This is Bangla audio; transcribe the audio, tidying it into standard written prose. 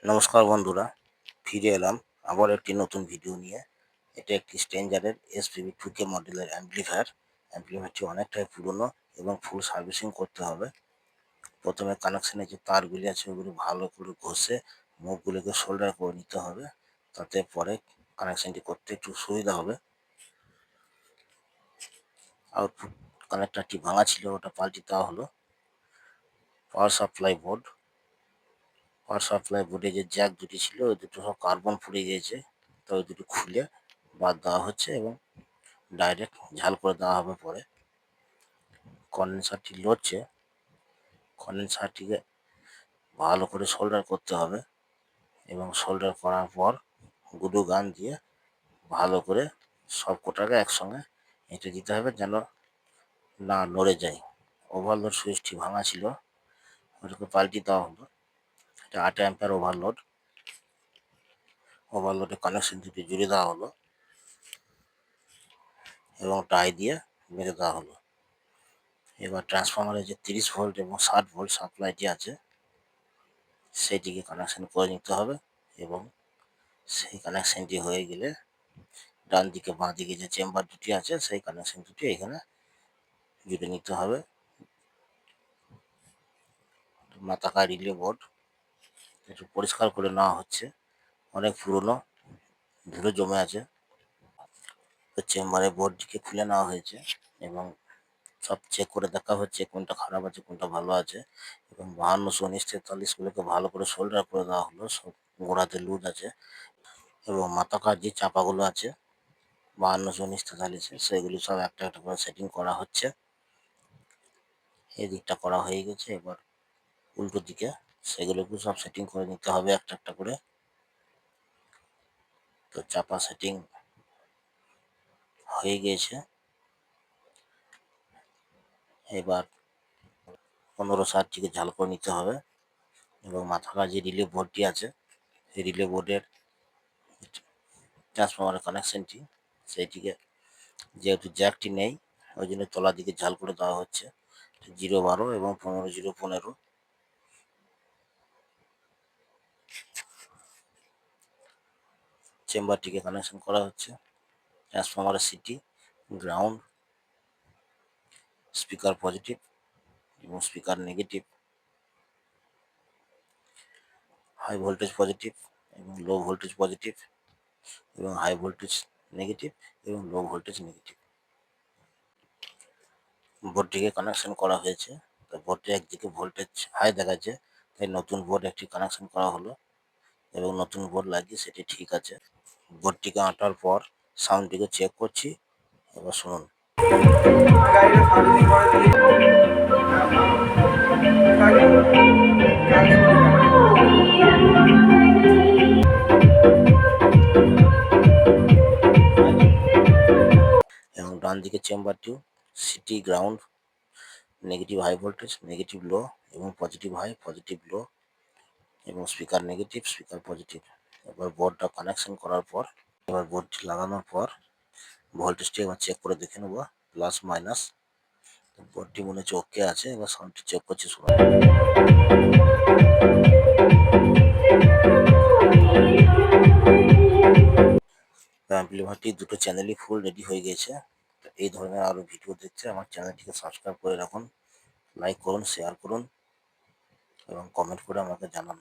নমস্কার বন্ধুরা, ফিরে এলাম আবার একটি নতুন ভিডিও নিয়ে। এটা একটি স্ট্রেঞ্জারের SPB2K মডেলের অ্যাম্প্লিফায়ারটি অনেকটাই পুরনো এবং ফুল সার্ভিসিং করতে হবে। প্রথমে কানেকশানে যে তারগুলি আছে ওগুলো ভালো করে ঘষে মুখগুলোকে সোল্ডার করে নিতে হবে, তাতে পরে কানেকশানটি করতে একটু সুবিধা হবে। আউটপুট কানেক্টারটি ভাঙা ছিল, ওটা পাল্টে দেওয়া হলো। পাওয়ার সাপ্লাই বোর্ডে যে জ্যাক দুটি ছিল ওই দুটো সব কার্বন ফুলে গিয়েছে, তো ওই দুটো খুলে বাদ দেওয়া হচ্ছে এবং ডাইরেক্ট ঝাল করে দেওয়া হবে। পরে কন্ডেন্সারটি লড়ছে, কন্ডেন্সারটিকে ভালো করে সোল্ডার করতে হবে এবং সোল্ডার করার পর গুডু গান দিয়ে ভালো করে সব কোটাকে একসঙ্গে এঁটে দিতে হবে যেন না নড়ে যায়। ওভারলোড সুইচটি ভাঙা ছিল, ওটাকে পাল্টে দেওয়া হলো। এটা 8 অ্যাম্পিয়ার ওভারলোডে কানেকশন দুটি জুড়ে দেওয়া হলো এবং টাই দিয়ে বেঁধে দেওয়া হলো। এবার ট্রান্সফরমারের যে 30 ভোল্ট এবং 60 ভোল্ট সাপ্লাইটি আছে সেটিকে কানেকশন করে নিতে হবে এবং সেই কানেকশনটি হয়ে গেলে ডান দিকে বাঁ দিকে যে চেম্বার দুটি আছে সেই কানেকশন দুটি এখানে জুড়ে নিতে হবে। মাথাকা রিলে বোর্ড একটু পরিষ্কার করে নেওয়া হচ্ছে, অনেক পুরনো, ধুলো জমে আছে। চেম্বারের বোর্ডটিকে খুলে নেওয়া হয়েছে এবং সব চেক করে দেখা হচ্ছে কোনটা খারাপ আছে কোনটা ভালো আছে এবং 52, 19, 43গুলোকে ভালো করে সোল্ডার করে দেওয়া হলো। সব গোড়াতে লুজ আছে এবং মাথাকার যে চাপাগুলো আছে 52, 19, 43 সেগুলি সব একটা একটা করে সেটিং করা হচ্ছে। এই দিকটা করা হয়ে গেছে, এবার উল্টো দিকে সেগুলোকে সব সেটিং করে নিতে হবে একটা একটা করে। তো চাপা সেটিং হয়ে গিয়েছে। এবার 1560টিকে ঝাল করে নিতে হবে এবং মাথাকার যে রিলে বোর্ডটি আছে সেই রিলে বোর্ডের ট্রান্সফরমারের কানেকশনটি সেইটিকে যেহেতু জ্যাকটি নেই ওই জন্য তলার দিকে ঝাল করে দেওয়া হচ্ছে। 012 এবং 15, 015 চেম্বারটিকে কানেকশন করা হচ্ছে। ট্রান্সফরমারের সিটি, গ্রাউন্ড, স্পিকার পজিটিভ এবং speaker negative, high voltage positive এবং লো ভোল্টেজ পজিটিভ এবং হাই ভোল্টেজ নেগেটিভ এবং লো ভোল্টেজ নেগেটিভ। বোর্ডটিকে কানেকশন করা হয়েছে। তো বোর্ডটি একদিকে ভোল্টেজ হাই দেখাচ্ছে, তাই নতুন বোর্ড একটি কানেকশন করা হলো এবং নতুন বোর্ড লাগিয়ে সেটি ঠিক আছে। বোর্ডটিকে আঁটার পর সাউন্ডটিকে চেক করছি, এবার শুনুন। এবং ডান দিকে চেম্বারটিও CT, ground, negative high voltage, negative low এবং পজিটিভ হাই, পজিটিভ লো এবং স্পিকার নেগেটিভ, স্পিকার পজিটিভ। এবার বোর্ডটা কানেকশন করার পর এবার বোর্ডটি লাগানোর পর ভোল্টেজটি এবার চেক করে দেখে নেব প্লাস মাইনাস। বোর্ডটি মনে হচ্ছে ওকে আছে, এবার সাউন্ডটি চেক করছি শুনুন। অ্যাম্প্লিফায়ারটি দুটো চ্যানেলই ফুল রেডি হয়ে গেছে। এই ধরনের আরও ভিডিও দেখতে আমার চ্যানেলটিকে সাবস্ক্রাইব করে রাখুন, লাইক করুন, শেয়ার করুন এবং কমেন্ট করে আমাকে জানান।